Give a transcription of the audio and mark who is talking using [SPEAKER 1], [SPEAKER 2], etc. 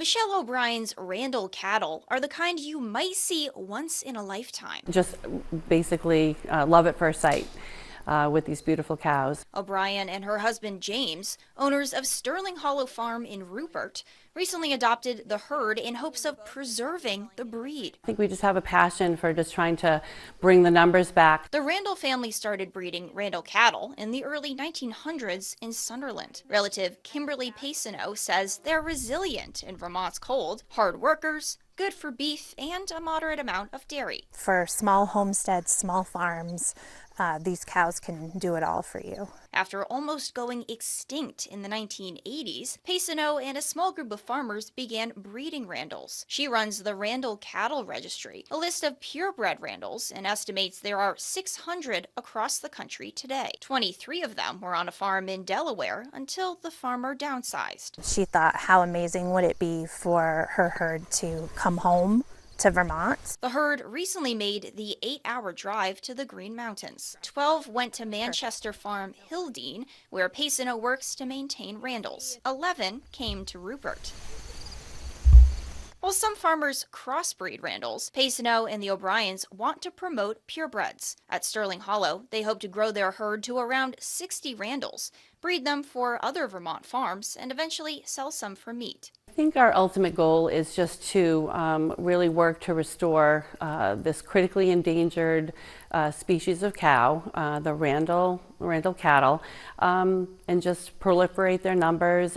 [SPEAKER 1] Michele O'Brien's Randall cattle are the kind you might see once in a lifetime.
[SPEAKER 2] Just basically love at first sight with these beautiful cows.
[SPEAKER 1] O'Brien and her husband James, owners of Sterling Hollow Farm in Rupert, recently adopted the herd in hopes of preserving the breed.
[SPEAKER 2] I think we just have a passion for just trying to bring the numbers back.
[SPEAKER 1] The Randall family started breeding Randall cattle in the early 1900s in Sunderland. Relative Kimberly Pinsonneault says they're resilient in Vermont's cold, hard workers, good for beef, and a moderate amount of dairy.
[SPEAKER 3] For small homesteads, small farms, these cows can do it all for you.
[SPEAKER 1] After almost going extinct in the 1980s, Pinsonneault and a small group of farmers began breeding Randalls. She runs the Randall Cattle Registry, a list of purebred Randalls, and estimates there are 600 across the country today. 23 of them were on a farm in Delaware until the farmer downsized.
[SPEAKER 3] She thought, how amazing would it be for her herd to come home to Vermont.
[SPEAKER 1] The herd recently made the 8-hour drive to the Green Mountains. 12 went to Manchester Farm Hildene, where Pinsonneault works to maintain Randalls. 11 came to Rupert. While some farmers crossbreed Randalls, Pinsonneault and the O'Briens want to promote purebreds. At Sterling Hollow, they hope to grow their herd to around 60 Randalls, breed them for other Vermont farms, and eventually sell some for meat.
[SPEAKER 2] I think our ultimate goal is just to really work to restore this critically endangered species of cow, the Randall cattle, and just proliferate their numbers.